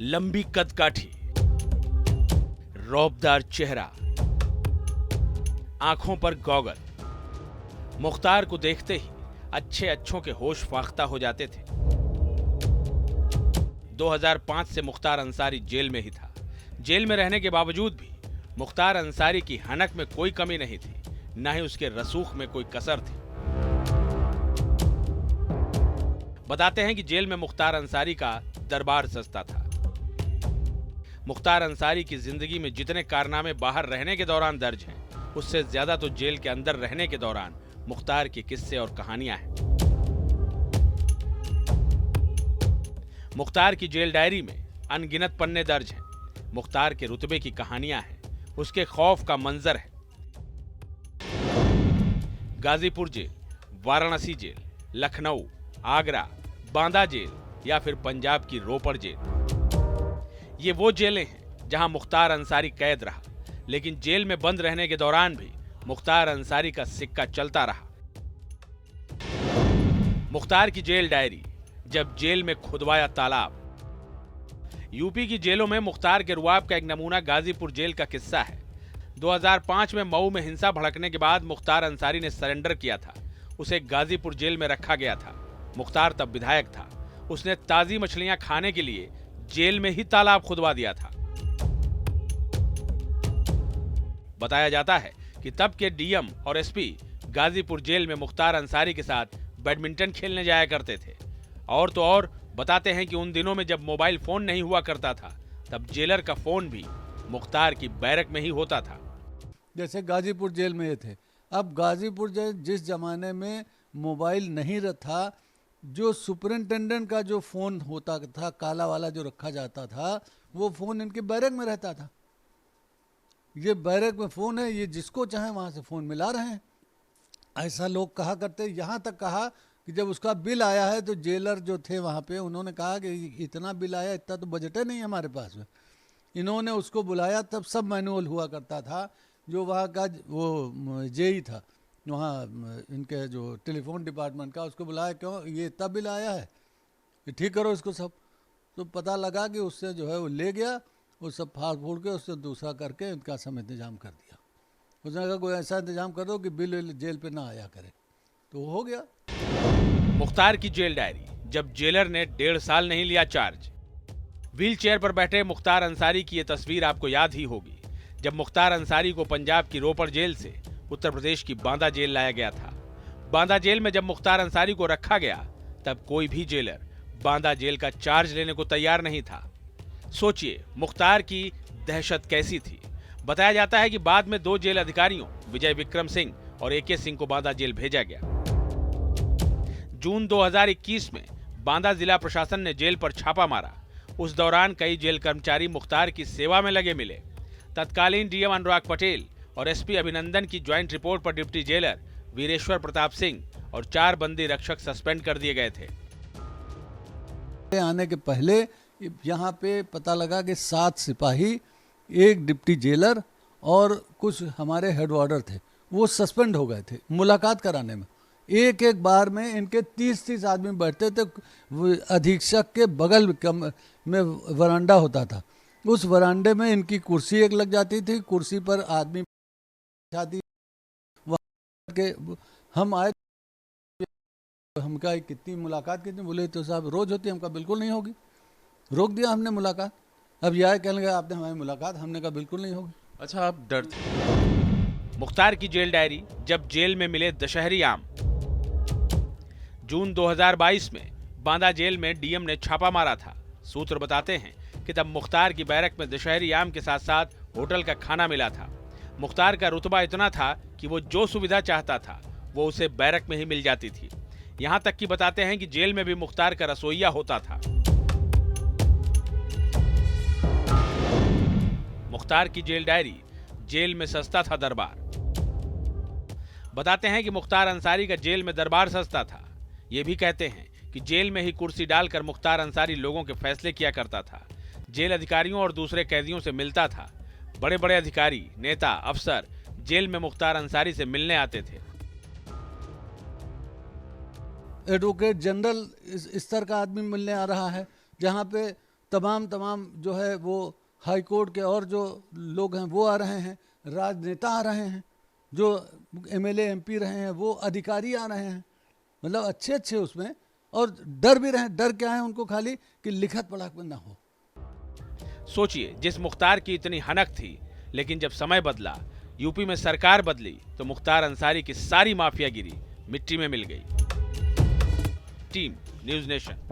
लंबी कदकाठी, रौबदार चेहरा, आंखों पर गॉगल। मुख्तार को देखते ही अच्छों के होश फाख्ता हो जाते थे। 2005 से मुख्तार अंसारी जेल में ही था। जेल में रहने के बावजूद भी मुख्तार अंसारी की हनक में कोई कमी नहीं थी, न ही उसके रसूख में कोई कसर थी। बताते हैं कि जेल में मुख्तार अंसारी का दरबार सजता था। मुख्तार अंसारी की जिंदगी में जितने कारनामे बाहर रहने के दौरान दर्ज हैं, उससे ज्यादा तो जेल के अंदर रहने के दौरान मुख्तार के किस्से और कहानियां हैं। मुख्तार की जेल डायरी में अनगिनत पन्ने दर्ज हैं। मुख्तार के रुतबे की कहानियां हैं, उसके खौफ का मंजर है। Ghazipur jail, Varanasi jail, Lucknow, Agra, Banda jail या फिर पंजाब की रोपड़ जेल, ये वो जेलें हैं जहां मुख्तार अंसारी कैद रहा। लेकिन जेल में बंद रहने के दौरान भी मुख्तार अंसारी का सिक्का चलता रहा। मुख्तार की जेल डायरी, जब जेल में खुदवाया तालाब। यूपी की जेलों में मुख्तार के रुआब का एक नमूना गाजीपुर जेल का किस्सा है। 2005 में मऊ में हिंसा भड़कने के बाद मुख्तार अंसारी ने सरेंडर किया था। उसे गाजीपुर जेल में रखा गया था। मुख्तार तब विधायक था। उसने ताजी मछलियां खाने के लिए जेल में ही तालाब खुदवा दिया था। बताया जाता है कि तब के डीएम और एसपी गाजीपुर जेल में मुख्तार अंसारी के साथ बैडमिंटन खेलने जाया करते थे। और तो और बताते हैं कि उन दिनों में जब मोबाइल फोन नहीं हुआ करता था, तब जेलर का फोन भी मुख्तार की बैरक में ही होता था। जैसे गाजीपुर जेल में ये थे। अब गाजीपुर जेल जिस जमाने में मोबाइल नहीं था, जो सुपरिंटेंडेंट का जो फ़ोन होता था, काला वाला जो रखा जाता था, वो फ़ोन इनके बैरक में रहता था। ये बैरक में फ़ोन है, ये जिसको चाहे वहाँ से फ़ोन मिला रहे हैं, ऐसा लोग कहा करते। यहाँ तक कहा कि जब उसका बिल आया है तो जेलर जो थे वहाँ पे, उन्होंने कहा कि इतना बिल आया, इतना तो बजट है नहीं हमारे पास में। इन्होंने उसको बुलाया, तब सब मैनुअल हुआ करता था। जो वहाँ का वो जेई था, वहाँ इनके जो टेलीफोन डिपार्टमेंट का, उसको बुलाया, क्यों ये इतना बिल आया है, ये ठीक करो इसको सब। तो पता लगा कि उससे जो है वो ले गया, वो सब फाड़ फूड़ के उससे दूसरा करके इनका सब इंतजाम कर दिया। उसने कहा कोई ऐसा इंतजाम कर दो कि बिल जेल पे ना आया करे, तो हो गया। मुख्तार की जेल डायरी, जब जेलर ने 1.5 साल नहीं लिया चार्ज। व्हील चेयर पर बैठे मुख्तार अंसारी की ये तस्वीर आपको याद ही होगी, जब मुख्तार अंसारी को पंजाब की रोपड़ जेल से उत्तर प्रदेश की बांदा जेल लाया गया था। बांदा जेल में जब मुख्तार अंसारी को रखा गया, तब कोई भी जेलर बांदा जेल का चार्ज लेने को तैयार नहीं था। सोचिए मुख्तार की दहशत कैसी थी। बताया जाता है कि बाद में 2 जेल अधिकारियों विजय विक्रम सिंह और AK सिंह को बांदा जेल भेजा गया। जून 2021 में बांदा जिला प्रशासन ने जेल पर छापा मारा। उस दौरान कई जेल कर्मचारी मुख्तार की सेवा में लगे मिले। तत्कालीन डीएम अनुराग पटेल और एसपी अभिनंदन की ज्वाइंट रिपोर्ट पर डिप्टी जेलर वीरेश्वर प्रताप सिंह और 4 बंदी रक्षक सस्पेंड कर दिए गए थे। आने के पहले यहाँ पे पता लगा कि 7 सिपाही, 1 डिप्टी जेलर और कुछ हमारे हेड वार्डर थे, वो सस्पेंड हो गए थे मुलाकात कराने में। एक बार में इनके 30 आदमी बैठते थे। अधीक्षक के बगल में वरांडा होता था, उस वरांडे में इनकी कुर्सी एक लग जाती थी, कुर्सी पर आदमी शादी। वहाँ के हम आए, हम कहा कितनी मुलाकात कितनी, बोले तो साहब रोज होती है। हम कहा बिल्कुल नहीं होगी, रोक दिया हमने मुलाकात। अब यह कहने लगा आपने हमारी मुलाकात, हमने कहा बिल्कुल नहीं होगी। अच्छा, आप डरते। मुख्तार की जेल डायरी, जब जेल में मिले दशहरी आम। जून 2022 में बांदा जेल में डीएम ने छापा मारा था। सूत्र बताते हैं कि तब मुख्तार की बैरक में दशहरी आम के साथ साथ होटल का खाना मिला था। मुख्तार का रुतबा इतना था कि वो जो सुविधा चाहता था वो उसे बैरक में ही मिल जाती थी। यहां तक कि बताते हैं कि जेल में भी मुख्तार का रसोइया होता था। मुख्तार की जेल डायरी, जेल में सस्ता था दरबार। बताते हैं कि मुख्तार अंसारी का जेल में दरबार सस्ता था। ये भी कहते हैं कि जेल में ही कुर्सी डालकर मुख्तार अंसारी लोगों के फैसले किया करता था। जेल अधिकारियों और दूसरे कैदियों से मिलता था। बड़े बड़े अधिकारी, नेता, अफसर जेल में मुख्तार अंसारी से मिलने आते थे। एडवोकेट जनरल इस स्तर का आदमी मिलने आ रहा है, जहाँ पे तमाम जो है वो हाई कोर्ट के और जो लोग हैं वो आ रहे हैं, राजनेता आ रहे हैं, जो एमएलए एमपी रहे हैं वो अधिकारी आ रहे हैं, मतलब अच्छे उसमें, और डर भी रहे। डर क्या है उनको? खाली कि लिखत पढ़त ना हो। सोचिए, जिस मुख्तार की इतनी हनक थी, लेकिन जब समय बदला, यूपी में सरकार बदली, तो मुख्तार अंसारी की सारी माफियागिरी मिट्टी में मिल गई। Team news nation.